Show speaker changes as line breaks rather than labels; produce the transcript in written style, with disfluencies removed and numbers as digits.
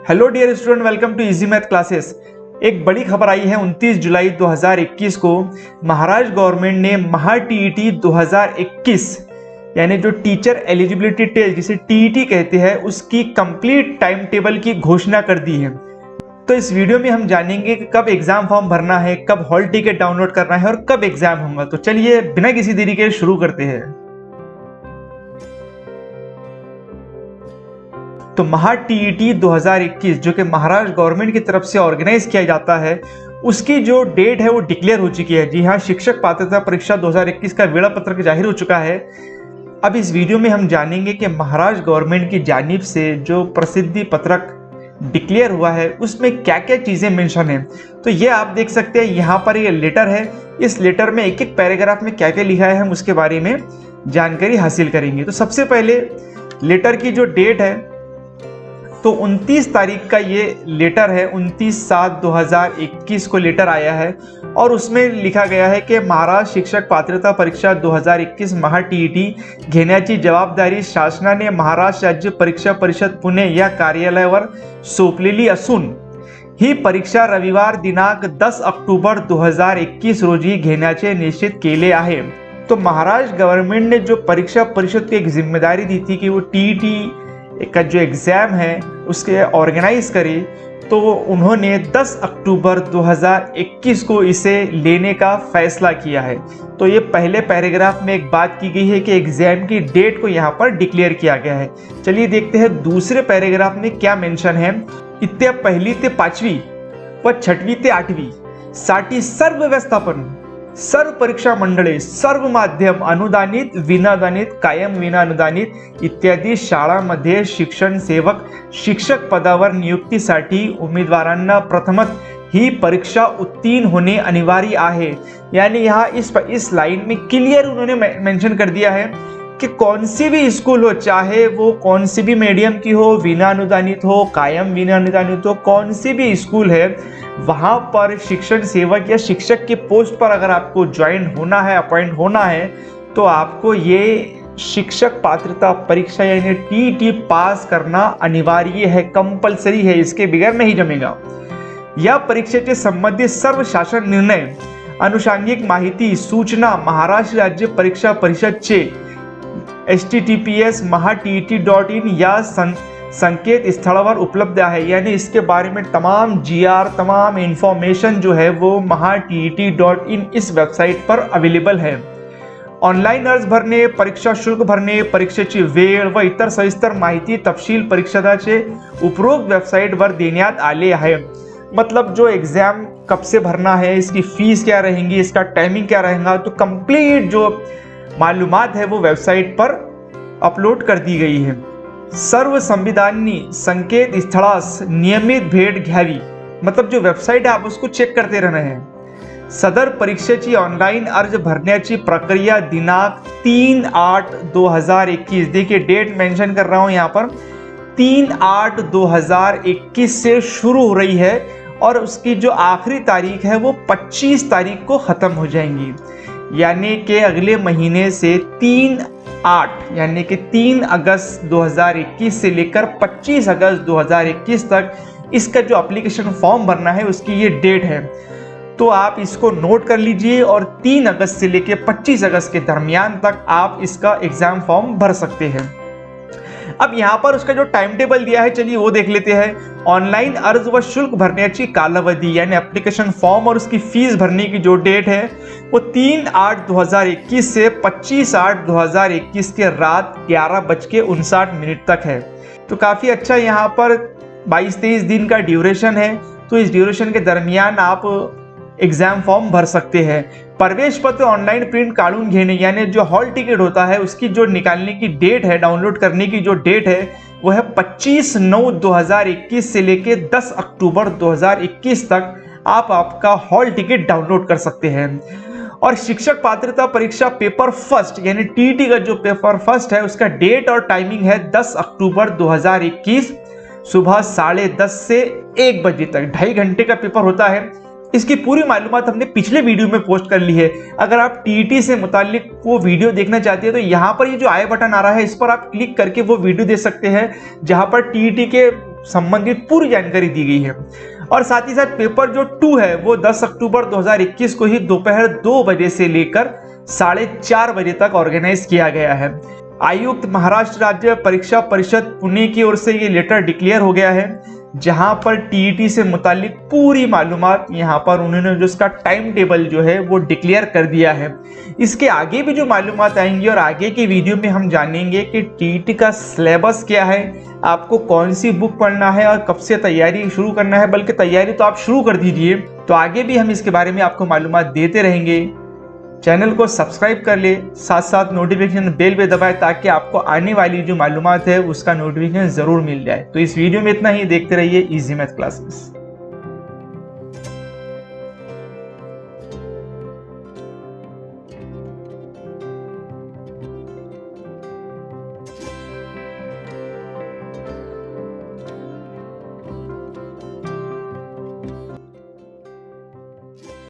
Hello dear student, welcome to easy math classes. एक बड़ी खबर आई है 29 जुलाई 2021 को महाराष्ट्र गवर्नमेंट ने महा टीईटी 2021 यानी जो टीचर एलिजिबिलिटी टेस्ट जिसे टीईटी कहते हैं उसकी कंप्लीट टाइम टेबल की घोषणा कर दी है। तो इस वीडियो में हम जानेंगे कि कब एग्जाम फॉर्म भरना है, कब हॉल टिकट डाउनलोड करना है और कब एग्जाम होगा। तो चलिए बिना किसी देरी के शुरू करते हैं। तो महा टीईटी 2021 जो कि महाराष्ट्र गवर्नमेंट की तरफ से ऑर्गेनाइज किया जाता है उसकी जो डेट है वो डिक्लेयर हो चुकी है। जी हाँ, शिक्षक पात्रता परीक्षा 2021 का वेळापत्रक जाहिर हो चुका है। अब इस वीडियो में हम जानेंगे कि महाराष्ट्र गवर्नमेंट की जानिब से जो प्रसिद्धि पत्रक डिक्लेयर हुआ है उसमें क्या क्या चीज़ें मेंशन है। तो ये आप देख सकते हैं, यहाँ पर ये लेटर है। इस लेटर में एक एक पैराग्राफ में क्या क्या लिखा है हम उसके बारे में जानकारी हासिल करेंगे। तो सबसे पहले लेटर की जो डेट है तो 29 तारीख का ये लेटर है। 29/7/2021 को लेटर आया है और उसमें लिखा गया है कि महाराष्ट्र शिक्षक पात्रता परीक्षा 2021 महा टीईटी घेण्याची जबाबदारी शासनाने महाराष्ट्र राज्य परीक्षा परिषद पुणे या कार्यालयावर सोपलेली असून ही परीक्षा रविवार दिनांक 10 ऑक्टोबर 2021 रोजी घेण्याचे निश्चित केले आहे। तो महाराष्ट्र गवर्नमेंट ने जो परीक्षा परिषद को एक जिम्मेदारी दी थी कि वो टीईटी का जो एग्ज़ाम है उसके ऑर्गेनाइज करे, तो उन्होंने 10 अक्टूबर 2021 को इसे लेने का फैसला किया है। तो ये पहले पैराग्राफ में एक बात की गई है कि एग्ज़ाम की डेट को यहाँ पर डिक्लेयर किया गया है। चलिए देखते हैं दूसरे पैराग्राफ में क्या मेंशन है। इत्या 1ली ते 5वी व 6वी ते 8वी साठी सर्व व्यवस्थापन, सर्व परीक्षा मंडळे, सर्व माध्यम अनुदानित, विनादानित, कायम विनाअनुदानित इत्यादी शाळांमध्ये शिक्षण सेवक शिक्षक पदावर नियुक्तीसाठी उमेदवारांना प्रथमतः ही परीक्षा उत्तीर्ण होने अनिवार्य आहे। यानी यहाँ इस लाइन में क्लियर उन्होंने मेंशन कर दिया है कि कौन सी भी स्कूल हो, चाहे वो कौन सी भी मीडियम की हो, बिना अनुदानित हो, कायम बिना अनुदानित हो, कौन सी भी स्कूल है, वहाँ पर शिक्षण सेवक या शिक्षक के पोस्ट पर अगर आपको ज्वाइन होना है, अपॉइंट होना है, तो आपको ये शिक्षक पात्रता परीक्षा यानी टीईटी पास करना अनिवार्य है, कंपल्सरी है, इसके बगैर नहीं जमेगा। या परीक्षेचे संबंधित सर्व शासन निर्णय, अनुषंगिक माहिती, सूचना महाराष्ट्र राज्य परीक्षा परिषदचे https maha.tet.in या संकेत स्थलावर उपलब्ध है। यानी इसके बारे में तमाम जीआर, तमाम इंफॉर्मेशन जो है वो maha.tet.in इस वेबसाइट पर अवेलेबल है। ऑनलाईन अर्ज भरणे, परीक्षा शुल्क भरणे, परीक्षेची वेळ व इतर सविस्तर माहिती तपशील परीक्षकाचे उपरोक्त वेबसाइटवर देण्यात आले आहे। मतलब जो एग्जाम कब से भरना है, इसकी फीस क्या रहेंगी, इसका टाइमिंग क्या रहेगा, तो कंप्लीट जो मालूमात है वो वेबसाइट पर अपलोड कर दी गई है। सर्व संविधानी संकेत स्थळास नियमित भेट घ्यावी, मतलब जो वेबसाइट है आप उसको चेक करते रहना है। सदर परीक्षेची ऑनलाइन अर्ज भरण्याची प्रक्रिया दिनांक 3/8/2021, देखिए डेट मेंशन कर रहा हूं यहाँ पर, 3/8/2021 से शुरू हो रही है और उसकी जो आखिरी तारीख है वो 25 तारीख को खत्म हो जाएंगी। यानी कि अगले महीने से 3/8 यानी कि 3 अगस्त 2021 से लेकर 25 अगस्त 2021 तक इसका जो एप्लीकेशन फॉर्म भरना है उसकी ये डेट है। तो आप इसको नोट कर लीजिए और 3 अगस्त से लेकर 25 अगस्त के दरमियान तक आप इसका एग्जाम फॉर्म भर सकते हैं। अब यहाँ पर उसका जो टाइम टेबल दिया है, चलिए वो देख लेते हैं। ऑनलाइन अर्ज व शुल्क भरण्याची कालावधी यानी एप्लीकेशन फॉर्म और उसकी फीस भरने की जो डेट है वो 3/8/2021 से 25/8/2021 के रात 11:59 तक है। तो काफ़ी अच्छा, यहाँ पर 22-23 दिन का ड्यूरेशन है। तो इस ड्यूरेशन के दरमियान आप एग्जाम फॉर्म भर सकते हैं। प्रवेश पत्र ऑनलाइन प्रिंट काढून घेने यानी जो हॉल टिकट होता है उसकी जो निकालने की डेट है, डाउनलोड करने की जो डेट है वो है 25/9/2021 से लेके 10 अक्टूबर 2021 तक आप आपका हॉल टिकट डाउनलोड कर सकते हैं। और शिक्षक पात्रता परीक्षा पेपर फर्स्ट यानी टीईटी का जो पेपर फर्स्ट है उसका डेट और टाइमिंग है 10 अक्टूबर 2021 सुबह 10:30 से 1 बजे तक, 2.5 घंटे का पेपर होता है। इसकी पूरी मालूमात हमने पिछले वीडियो में पोस्ट कर ली है। अगर आप टीईटी से मुतालिक वो वीडियो देखना चाहते हैं तो यहाँ पर ये जो आई बटन आ रहा है इस पर आप क्लिक करके वो वीडियो देख सकते हैं, जहाँ पर टीईटी के संबंधित पूरी जानकारी दी गई है। और साथ ही साथ पेपर जो 2 है वो 10 अक्टूबर 2021 को ही दोपहर 2 बजे से लेकर 4:30 बजे तक ऑर्गेनाइज किया गया है। आयुक्त महाराष्ट्र राज्य परीक्षा परिषद पुणे की ओर से ये लेटर डिक्लेयर हो गया है, जहां पर टीईटी से मुतालिक पूरी मालूमात यहाँ पर उन्होंने जो इसका टाइम टेबल जो है वो डिक्लेयर कर दिया है। इसके आगे भी जो मालूमात आएंगी और आगे की वीडियो में हम जानेंगे कि टीईटी का सिलेबस क्या है, आपको कौन सी बुक पढ़ना है और कब से तैयारी शुरू करना है, बल्कि तैयारी तो आप शुरू कर दीजिए। तो आगे भी हम इसके बारे में आपको मालूमात देते रहेंगे। चैनल को सब्सक्राइब कर ले, साथ साथ नोटिफिकेशन बेल पे दबाए ताकि आपको आने वाली जो मालूमात है उसका नोटिफिकेशन जरूर मिल जाए। तो इस वीडियो में इतना ही, देखते रहिए इजी मैथ क्लासेस।